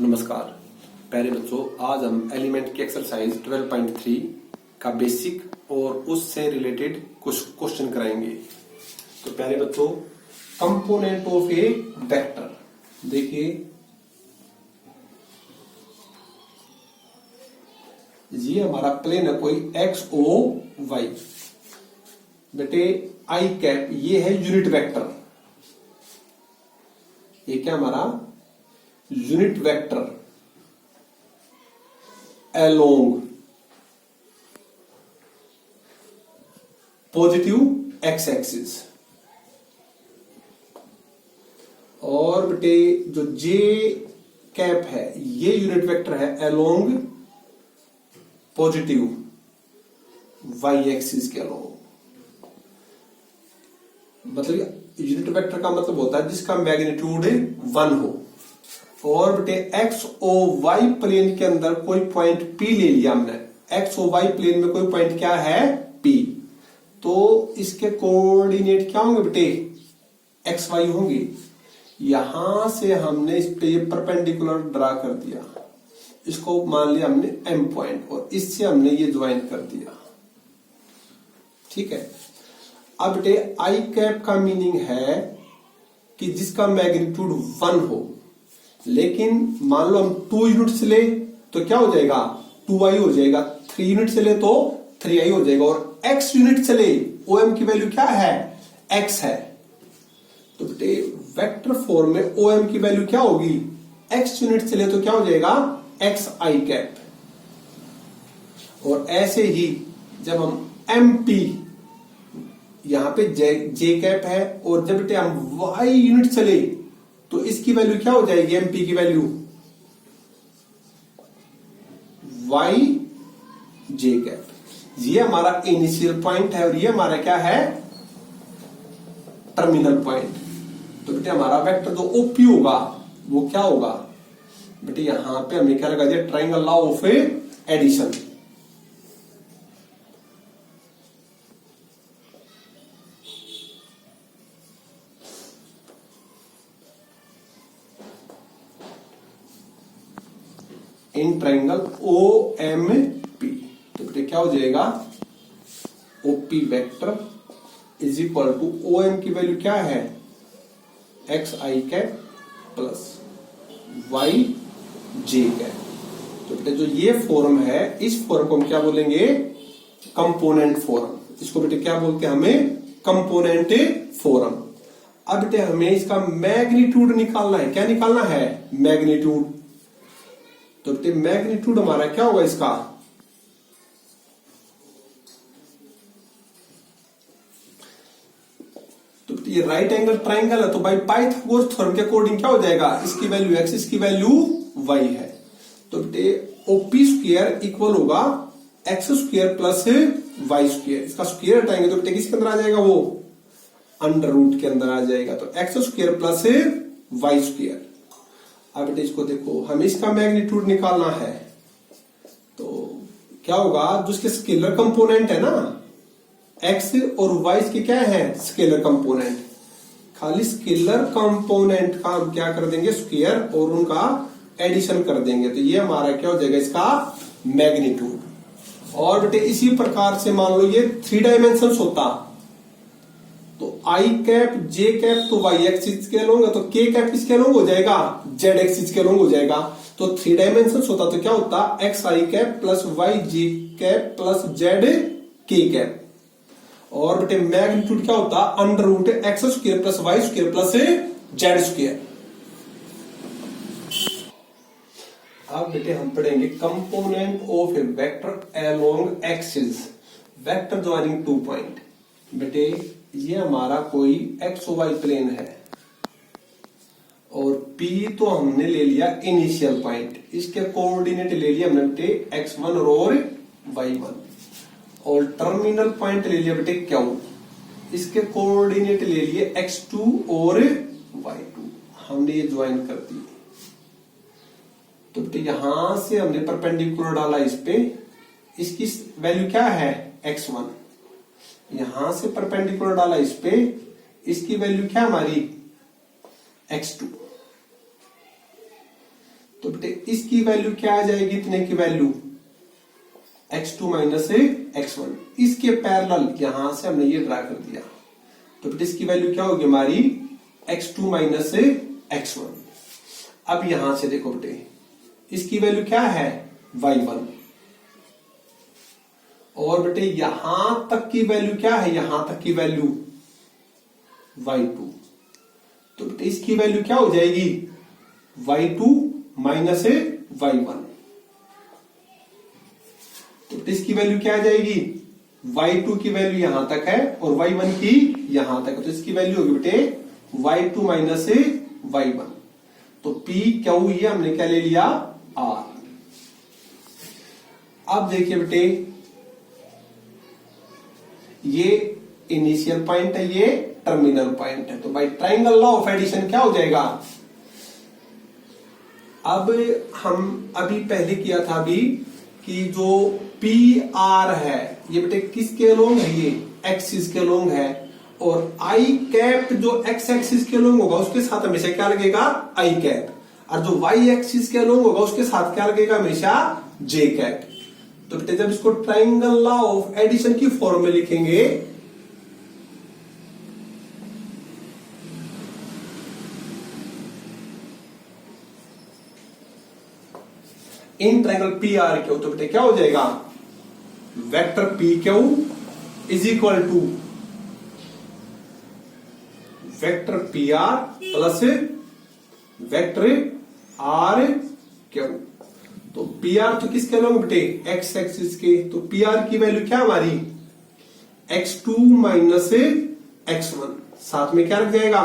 नमस्कार प्यारे बच्चों, आज हम एलिमेंट की एक्सरसाइज 12.3 का बेसिक और उससे रिलेटेड कुछ क्वेश्चन कराएंगे। तो प्यारे बच्चों, कंपोनेंट ऑफ ए वेक्टर देखिए, ये हमारा प्लेन है कोई एक्स ओ वाई। बेटे आई कैप ये है यूनिट वेक्टर, ये क्या हमारा unit vector along positive x axis. और बेटे जो जे कैप है ये यूनिट वेक्टर है अलोंग पॉजिटिव वाई एक्सिस के अलोंग। मतलब यूनिट वेक्टर का मतलब होता है जिसका मैग्नीट्यूड 1 हो। और बेटे एक्स ओ वाई प्लेन के अंदर कोई पॉइंट पी ले लिया हमने। एक्स ओ वाई प्लेन में कोई पॉइंट क्या है? पी। तो इसके कोऑर्डिनेट क्या होंगे बेटे? एक्स वाई होंगे। यहां से हमने इस पे ये परपेंडिकुलर ड्रा कर दिया, इसको मान लिया हमने एम पॉइंट, और इससे हमने ये ज्वाइन कर दिया। ठीक है। अब बेटे आई कैप का मीनिंग है कि जिसका मैग्नीट्यूड 1 हो, लेकिन मान लो हम 2 यूनिट्स ले तो क्या हो जाएगा? 2i हो जाएगा। 3 यूनिट से ले तो 3i हो जाएगा। और x यूनिट से ले OM की वैल्यू क्या है? x है। तो बेटे वेक्टर फॉर्म में OM की वैल्यू क्या होगी? x यूनिट से ले तो क्या हो जाएगा? xi cap. और ऐसे ही जब हम MP, यहां पे जे कैप है, और जब बेटे हम y यूनिट से ले तो इसकी वैल्यू क्या हो जाएगी? एमपी की वैल्यू वाई जे कैप। ये हमारा इनिशियल पॉइंट है और ये हमारा क्या है? Terminal point. तो बेटे हमारा वेक्टर जो ओपी होगा वो क्या होगा? बेटे यहां पे हमने क्या लगा दिया? Triangle law of addition. In triangle O M P. तो बेटे क्या हो जाएगा? OP vector is equal to O M की वैल्यू क्या है? X I cap plus Y J cap. तो बेटे जो ये फॉर्म है, इस फॉर्म को हम क्या बोलेंगे? Component form. इसको बेटे क्या बोलते हैं? हमें कंपोनेंट फॉर्म। अब बेटे हमें इसका मैग्नीट्यूड निकालना है। क्या निकालना है? मैग्नीट्यूड। तो मैग्नीट्यूड हमारा क्या होगा इसका? तो ये राइट एंगल ट्राइंगल है, तो बाई पाइथागोरस थ्योरम के अकॉर्डिंग क्या हो जाएगा? इसकी वैल्यू x, इसकी वैल्यू y है। तो ओपी स्क्वायर इक्वल होगा X square plus Y square. इसका स्क्वायर हटाएंगे तो बेटे किसके अंदर आ जाएगा? वो अंडर रूट के अंदर आ जाएगा। तो X square plus Y square. अब बेटे इसको देखो, हमें इसका मैग्नीट्यूड निकालना है। तो क्या होगा? जो इसके स्केलर कंपोनेंट है ना, एक्स और वाई के क्या है? Scalar component. खाली स्केलर कंपोनेंट का हम क्या कर देंगे? स्क्वायर, और उनका एडिशन कर देंगे। तो ये हमारा क्या हो जाएगा? इसका मैग्नीट्यूड। और बेटे इसी प्रकार से मान लो ये 3 डायमेंशन होता, तो आई कैप जे कैप तो वाई एक्सिस के अलोंग है, तो के कैप किसके अलोंग हो जाएगा? जेड एक्सिस के अलोंग हो जाएगा। तो 3 डायमेंशन होता तो क्या होता? X I cap plus Y J cap plus Z K cap. और बेटे मैग्नीट्यूड क्या होता? Under root X square plus Y square plus Z square. अब बेटे हम पढ़ेंगे component of a vector along axis, vector joining 2 point. बेटे ये हमारा कोई एक्स वाई प्लेन है, और P तो हमने ले लिया इनिशियल पॉइंट, इसके कोऑर्डिनेट ले लिया हमने बेटे x1 और y1, और टर्मिनल पॉइंट ले लिया बेटे Q, इसके कोऑर्डिनेट ले लिए x2 और y2। हमने ये ज्वाइन कर दी। तो बेटे यहां से हमने परपेंडिकुलर डाला इस पे, इसकी वैल्यू क्या है? x1। यहां से परपेंडिकुलर डाला इस पे, इसकी वैल्यू क्या हमारी? x2। तो बेटे इसकी वैल्यू क्या आ जाएगी, इतने की वैल्यू x2 माइनस x1। इसके पैरेलल यहां से हमने ये ड्रा कर दिया, तो बेटे इसकी वैल्यू क्या होगी हमारी x2 माइनस x1। अब यहां से देखो बेटे इसकी वैल्यू क्या है y1, और बेटे यहां तक की वैल्यू क्या है, यहां तक की वैल्यू y2। तो बेटे इसकी वैल्यू क्या हो जाएगी y2 माइनस y1। तो इसकी वैल्यू क्या आ जाएगी, y2 की वैल्यू यहां तक है और y1 की यहां तक है, तो इसकी वैल्यू होगी बेटे y2 माइनस y1। तो P क्यू ये हमने क्या ले लिया R। अब देखिए बेटे ये इनिशियल पॉइंट है, ये टर्मिनल पॉइंट है, तो by triangle law of addition क्या हो जाएगा। अब हम अभी पहले किया था अभी कि जो पी आर है ये बेटे किसके अलोंग है, ये एक्सिस के अलोंग है, और आई कैप जो एक्स एक्सिस के अलोंग होगा उसके साथ हमेशा क्या लगेगा आई कैप, और जो वाई एक्सिस के अलोंग होगा उसके साथ क्या लगेगा हमेशा जे कैप। तो बेटे जब इसको ट्राइंगल लॉ ऑफ एडिशन की फॉर्म में लिखेंगे in triangle P R Q, तो बेटे क्या हो जाएगा vector P Q is equal to vector P R plus vector R Q. तो पी आर तो किसके अलोंग बेटे एक्स एक्सिस के, तो पी आर की वैल्यू क्या हमारी x2 माइनस x1, साथ में क्या रख जाएगा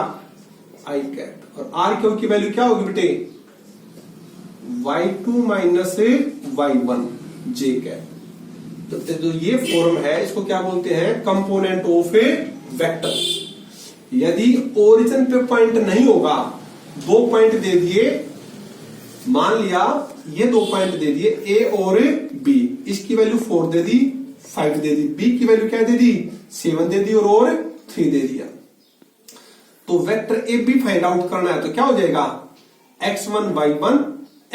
आई कैप, और आर क्यू की वैल्यू क्या होगी बेटे y2 माइनस y1 जे कैप। तो जो ये फॉर्म है इसको क्या बोलते हैं कंपोनेंट ऑफ ए वेक्टर। यदि ओरिजिन पे पॉइंट नहीं होगा, दो पॉइंट दे दिए, मान लिया ये दो पॉइंट दे दिए ए और बी, इसकी वैल्यू 4 दे दी, 5 दे दी, बी की वैल्यू क्या दे दी 7 दे दी और 3 दे दिया, तो vector A B find out करना है, तो क्या हो जाएगा x1 y1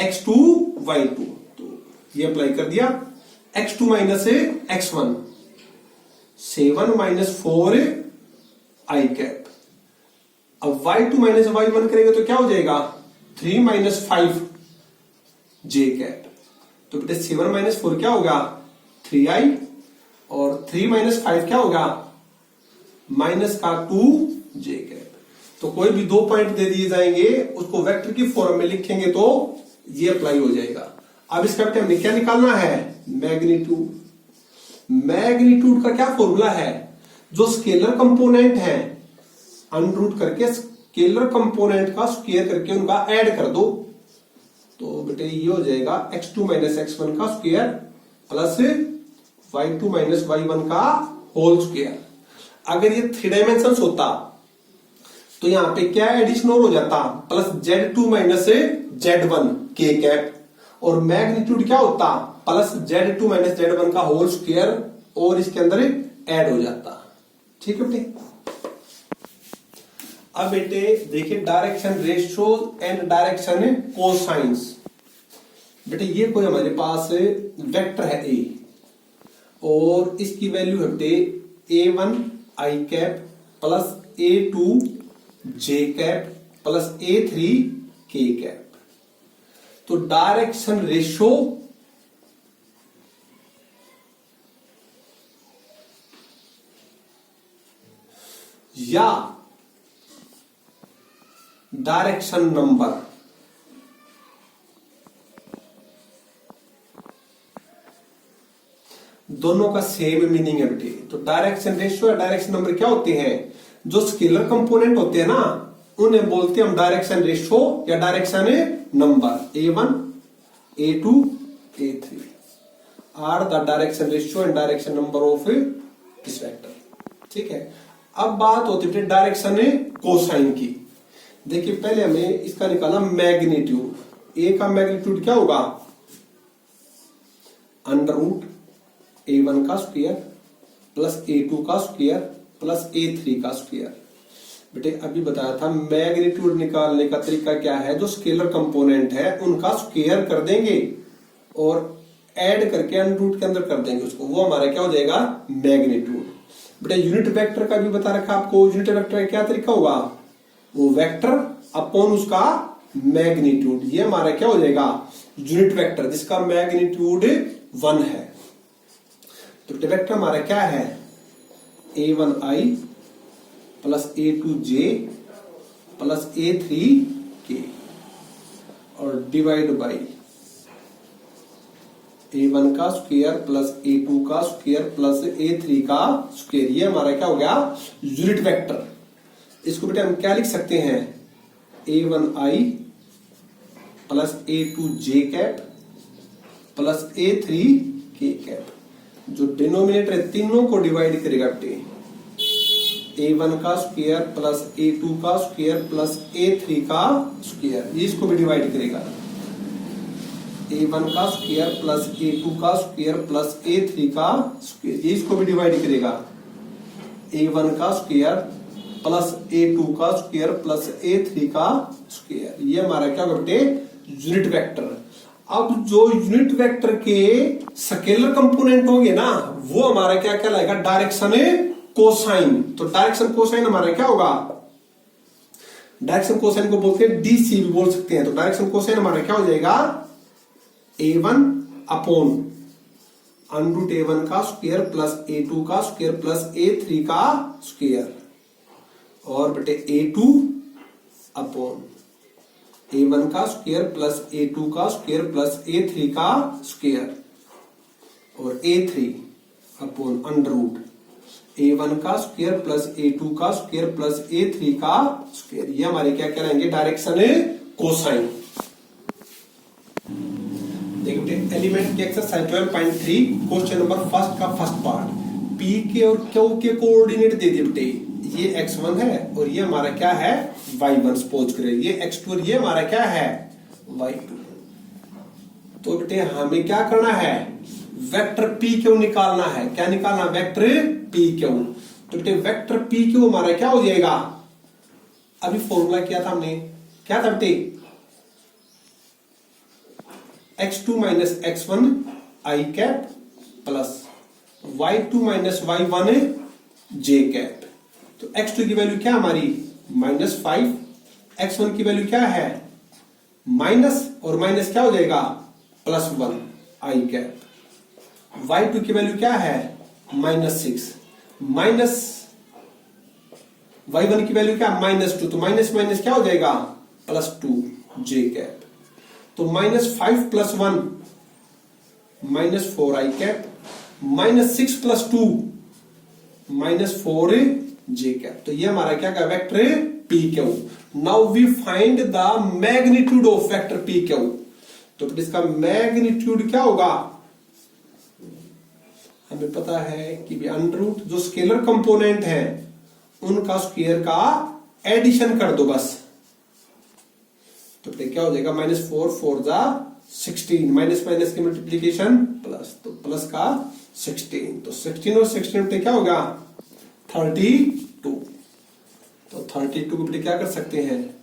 x2 y2। तो ये अप्लाई कर दिया, x2 माइनस x1 7 माइनस 4 आई कैप। अब y2 माइनस y1 करेंगे तो क्या हो जाएगा 3 माइनस 5 जे कैप। तो बेटे 7 माइनस 4 क्या होगा 3i, और 3 माइनस 5 क्या होगा माइनस का 2 जे कैप। तो कोई भी दो पॉइंट दे दिए जाएंगे उसको वेक्टर की फॉर्म में लिखेंगे तो ये अप्लाई हो जाएगा। अब इसका बेटे हमने क्या निकालना है मैग्नीट्यूड। मैग्नीट्यूड का क्या फॉर्मूला है, जो स्केलर कंपोनेंट है अनरूट करके स्केलर कंपोनेंट का स्क्वायर करके उनका ऐड कर दो, तो बेटे ये हो जाएगा x2 माइनस x1 का square plus y2 minus y1 का होल स्क्वायर। अगर ये 3 डायमेंशन होता तो यहां पे क्या एडिशन हो जाता प्लस z2 माइनस z1 के कैप, और मैग्नीट्यूड क्या होता प्लस z2 माइनस z1 का होल स्क्वायर, और इसके अंदर ऐड हो जाता। ठीक है बेटे। अब बेटे देखिए direction ratio and direction cosines. बेटे ये कोई हमारे पास वेक्टर है ए, और इसकी वैल्यू है बेटे a1 आई कैप प्लस a2 जे कैप प्लस a3 के कैप। तो डायरेक्शन रेशियो या डायरेक्शन नंबर दोनों का सेम मीनिंग है बेटे। तो डायरेक्शन रेशियो या डायरेक्शन नंबर क्या होते हैं, जो स्केलर कंपोनेंट होते हैं ना उन्हें बोलते हैं हम डायरेक्शन रेशियो या direction number. a1 a2 a3 are the direction ratio and direction number of this vector. ठीक है। अब बात होती है डायरेक्शन कोसाइन की। देखिए पहले हमें इसका निकाला मैग्नीट्यूड। ए का मैग्नीट्यूड क्या होगा अंडर रूट a1 का स्क्वायर प्लस a2 का स्क्वायर प्लस a3 का स्क्वायर। बेटे अभी बताया था मैग्नीट्यूड निकालने का तरीका क्या है, जो स्केलर कंपोनेंट है उनका स्क्वायर कर देंगे और ऐड करके अंडर रूट के अंदर कर देंगे उसको, वो हमारा क्या हो जाएगा मैग्नीट्यूड। बेटा यूनिट वेक्टर का भी बता रखा आपको, यूनिट वेक्टर का क्या तरीका होगा, वो वेक्टर अपॉन उसका मैग्नीट्यूड, ये हमारा क्या हो जाएगा यूनिट वेक्टर जिसका मैग्नीट्यूड 1 है। तो बेटा वेक्टर हमारा क्या है a1i plus a2j plus a3k और डिवाइड बाई a1 का स्क्वायर प्लस a2 का स्क्वायर प्लस a3 का स्क्वायर, ये हमारा क्या हो गया यूनिट वेक्टर। इसको बेटा हम क्या लिख सकते हैं a1i plus a2j cap plus a3k cap, जो डिनोमिनेटर है तीनों को डिवाइड करेगा बेटे a1 का स्क्वायर प्लस a2 का स्क्वायर प्लस a3 का स्क्वायर, ये इसको भी डिवाइड करेगा a1 का स्क्वायर प्लस a2 का स्क्वायर प्लस a3 का स्क्वायर, ये इसको भी डिवाइड करेगा a1 का स्क्वायर प्लस a2 का स्क्वायर प्लस a3 का स्क्वायर, ये हमारा क्या बेटे यूनिट वेक्टर। अब जो यूनिट वेक्टर के स्केलर कंपोनेंट होंगे ना, वो हमारा क्या कहलाएगा डायरेक्शन कोसाइन। तो डायरेक्शन कोसाइन हमारा क्या होगा, डायरेक्शन कोसाइन को बोलते हैं डीसी भी बोल सकते हैं। तो डायरेक्शन कोसाइन हमारा क्या हो जाएगा a1 upon under root a1 का स्क्वायर प्लस a2 का स्क्वायर प्लस a3 का स्क्वायर और बेटे a2 अपॉन a1 का स्क्वायर प्लस a2 का स्क्वायर प्लस a3 का स्क्वायर और a3 upon under root a1 का स्क्वायर प्लस a2 का स्क्वायर प्लस a3 का स्क्वायर, ये हमारे क्या कहलाएंगे डायरेक्शन कोसाइन। देखिए एलिमेंट की एक्सरसाइज 12.3 क्वेश्चन नंबर फर्स्ट का फर्स्ट पार्ट, पी के और क्यू के कोऑर्डिनेट दे दिए बेटे, ये x1 है और ये हमारा क्या है y1 सपोज करें, ये x2 और ये हमारा क्या है y2। तो बेटे हमें क्या करना है वेक्टर पी क्यू निकालना है, क्या निकालना वेक्टर पी क्यू। तो बेटे वेक्टर पी क्यू हमारा क्या हो जाएगा, अभी फॉर्मूला किया था हमने, क्या था बेटे x2 minus x1 i cap plus y2 minus y1 j cap. तो x2 की वैल्यू क्या हमारी -5, x1 की वैल्यू क्या है माइनस और माइनस क्या हो जाएगा +1 i कैप, y2 की वैल्यू क्या है -6 माइनस y1 की वैल्यू क्या -2, तो माइनस माइनस क्या हो जाएगा +2 j कैप। तो -5 + 1 -4 i कैप -6 + 2 -4 j कैप। तो ये हमारा क्या का vector P Q. Now we find the magnitude of vector P Q. तो इसका मैग्नीट्यूड क्या होगा, हमें पता है कि भी अंडर रूट जो स्केलर कंपोनेंट है उनका स्क्वायर का एडिशन कर दो बस। तो क्या हो जाएगा -4 4 जा 16, माइनस माइनस की मल्टीप्लीकेशन प्लस, तो प्लस का 16, तो 16 और 16 पे क्या होगा 32। तो 32 को क्या कर सकते हैं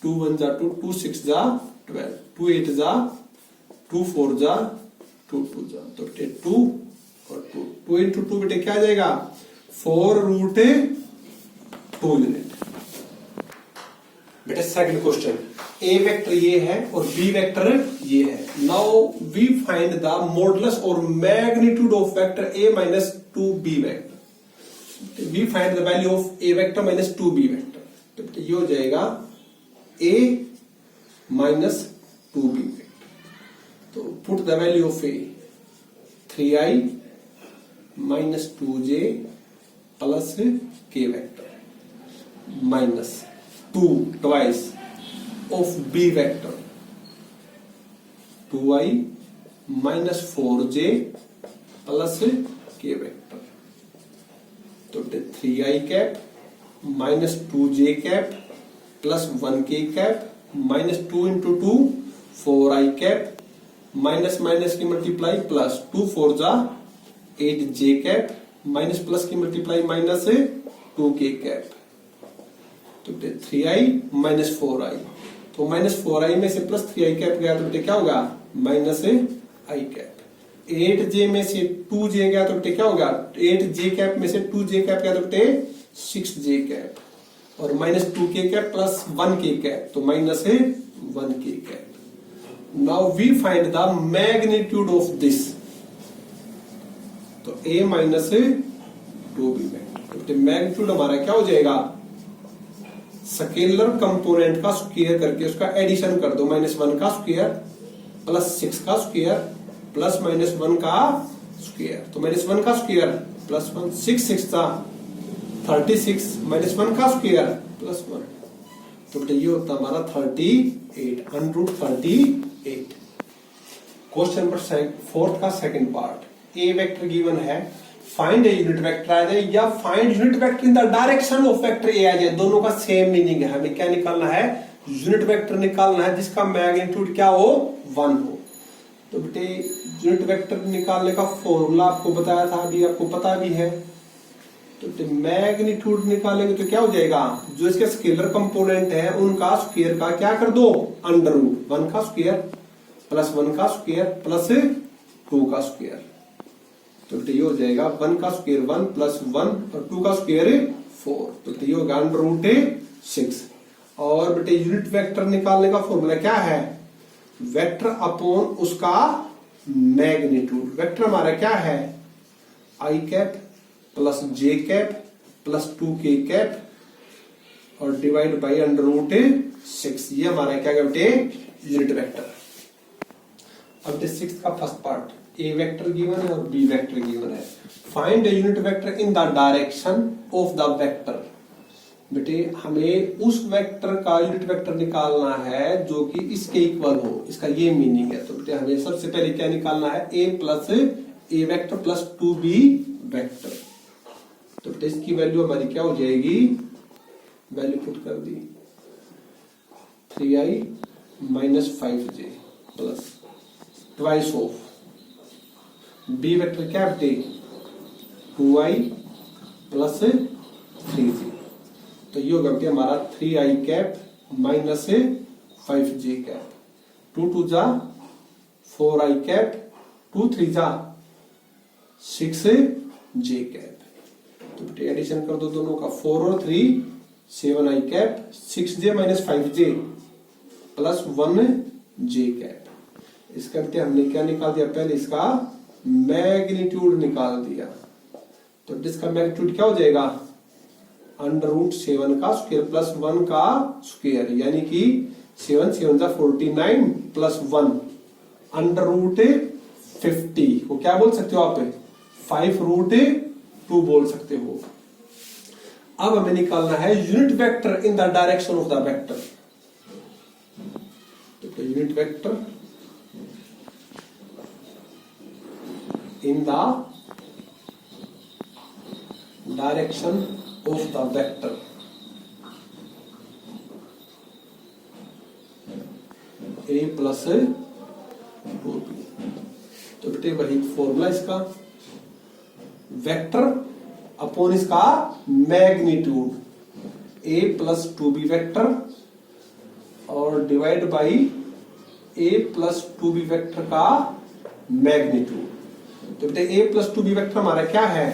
2 1 जा 2, 2 6 जा 12, 2 8 जा 2 4 जा 2 2 जा, तो 2 और 2 into 2 बेटे क्या आ जाएगा 4√2 यूनिट। बेटे सेकंड क्वेश्चन, ए वेक्टर ये है और बी वेक्टर ये है। Now we find the modulus और magnitude of vector a minus 2b vector. We find the value of a vector minus 2b vector. तो ये हो जाएगा a माइनस 2b वेक्टर। तो put the value of a 3i minus 2j plus k vector minus 2 twice of b vector 2i minus 4j plus k vector। तो 3i cap minus 2j cap plus 1k cap minus 2 into 2 4i cap minus minus की multiply plus 2 4 जा 8j cap minus plus की multiply minus 2k cap तो बेटे 3i minus 4i, तो minus 4i में से plus 3i cap गया तो बेटे क्या होगा माइनस i कैप। 8j में से 2j गया तो बेटे क्या होगा 8j कैप में से 2j कैप गया तो बेटे 6j कैप, और minus 2k cap plus 1k cap तो minus 1k cap. Now we find the magnitude of this, तो a minus 2b vector. Magnitude हमारा क्या हो जाएगा स्केलर कंपोनेंट का स्क्वायर करके उसका एडिशन कर दो, -1 का स्क्वायर प्लस 6 का स्क्वायर प्लस -1 का स्क्वायर, तो -1 का स्क्वायर प्लस 1, 6 6 का 36 -1 का स्क्वायर प्लस 1, तो बेटा ये होता हमारा 38 √38। क्वेश्चन नंबर 4 का second part, A vector given है, फाइंड ए यूनिट वेक्टर आ जाए या find unit vector in the direction of vector A आ जाए, दोनों का सेम मीनिंग है। हमें क्या निकालना है यूनिट वेक्टर निकालना है जिसका मैग्नीट्यूड क्या हो 1 हो। तो बेटे यूनिट वेक्टर निकालने का फॉर्मूला आपको बताया था, अभी आपको पता भी है। तो मैग्नीट्यूड निकालेंगे तो क्या हो जाएगा जो इसके स्केलर कंपोनेंट है उनका स्क्वायर का क्या कर दो √1 का स्क्वायर प्लस 1 का स्क्वायर प्लस 2 का स्क्वायर, तो बेटे ये हो जाएगा 1 का स्क्वायर 1 प्लस 1 और 2 का स्क्वायर 4, तो बेटे ये होगा √6। और बेटे यूनिट वेक्टर निकालने का फॉर्मूला क्या है वेक्टर अपॉन उसका मैग्नीट्यूड। वेक्टर हमारा क्या है i cap plus j cap plus 2k cap और डिवाइड बाई √6, ये हमारा क्या बेटे यूनिट वेक्टर। अब 6 का first part, A vector given है और बी वेक्टर गिवन है। Find a unit vector in the direction of the vector. बेटे हमें उस वेक्टर का यूनिट वेक्टर निकालना है जो कि इसके इक्वल हो, इसका ये मीनिंग है। तो बेटे हमें सबसे पहले क्या निकालना है a plus A vector plus 2b vector. तो बेटे इसकी वैल्यू हमारी क्या हो जाएगी, वैल्यू पुट कर दी 3i minus 5j plus twice of B vector क्या बेटे 2i प्लस 3j, तो ये होगा बेटे हमारा 3i cap minus 5j cap, 2 2 जा 4i कैप 2 3 जा 6j कैप, तो बेटे एडिशन कर दो दोनों का 4 और 3 7i cap 6j minus 5j plus 1j cap. इसका बेटे हमने क्या निकाल दिया पहले इसका मैग्नीट्यूड निकाल दिया, तो इसका मैग्नीट्यूड क्या हो जाएगा √7 का स्क्वायर प्लस 1 का स्क्वायर, यानी कि 7 7 जा 49 प्लस 1 √50 को क्या बोल सकते हो आप 5√2 बोल सकते हो। अब हमें निकालना है unit vector in the direction of the vector. तो unit vector in the direction of the vector a plus 2b। तो बेटे वही फॉर्मूला इसका वेक्टर अपॉन इसका magnitude a plus 2b vector और divide by a plus 2b vector का magnitude. तो बेटे a प्लस 2b वेक्टर हमारा क्या है,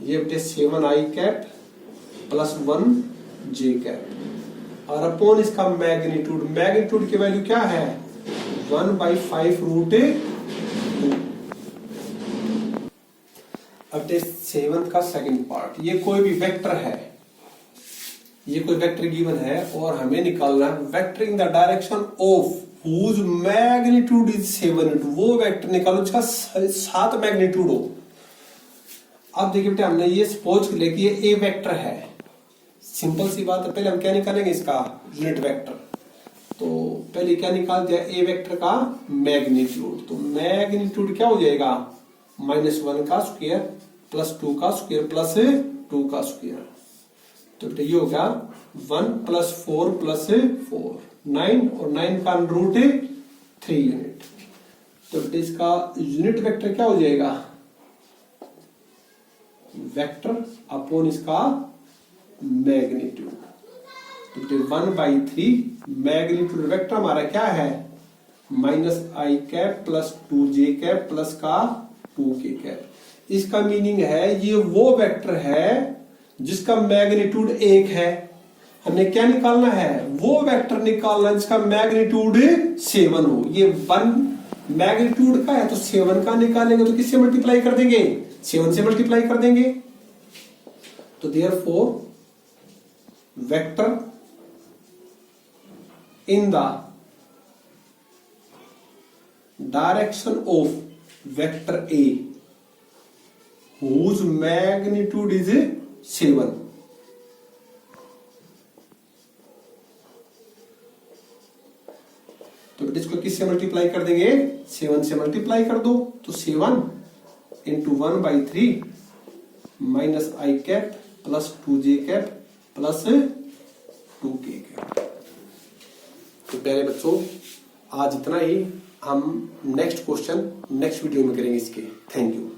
ये बेटे 7i cap plus 1j cap और अपॉन इसका मैग्नीट्यूड, मैग्नीट्यूड की वैल्यू क्या है 1/5√2। अब 7 का सेकंड पार्ट, ये कोई भी वेक्टर है, ये कोई वेक्टर गिवन है और हमें निकालना है vector in the direction of whose magnitude is 7, वो वेक्टर निकालो जिसका 7 मैग्नीट्यूड हो। अब देखिए बेटे हमने ये सपोज ले कि ये ए वेक्टर है, सिंपल सी बात है। पहले हम क्या निकालेंगे इसका यूनिट वेक्टर, तो पहले क्या निकाल दिया ए वेक्टर का मैग्नीट्यूड, तो मैग्नीट्यूड क्या हो जाएगा -1 का स्क्वायर प्लस 2 का स्क्वायर प्लस 2 का स्क्वायर, तो बेटे ये होगा 1 प्लस 4 प्लस 4 9 और 9 का √3 यूनिट। तो बेटे इसका यूनिट वेक्टर क्या हो जाएगा वेक्टर अपॉन इसका मैग्नीट्यूड। तो बेटे 1/3 मैग्नीट्यूड वेक्टर हमारा क्या है, -i cap plus 2j cap plus का 2k कैप। इसका मीनिंग है ये वो वेक्टर है जिसका मैग्नीट्यूड 1 है। हमने क्या निकालना है, वो वेक्टर निकालना जिसका मैग्नीट्यूड 7 हो। ये 1 मैग्नीट्यूड का है तो 7 का निकालेंगे तो किससे मल्टीप्लाई कर देंगे, 7 से मल्टीप्लाई कर देंगे। तो therefore vector in the direction of vector A whose magnitude is 7, तो बेटा इसको किससे मल्टीप्लाई कर देंगे, 7 से मल्टीप्लाई कर दो। तो 7 into 1/3 minus I cap plus 2j cap plus 2k cap. तो प्यारे बच्चों आज इतना ही, हम नेक्स्ट क्वेश्चन नेक्स्ट वीडियो में करेंगे इसके। Thank you.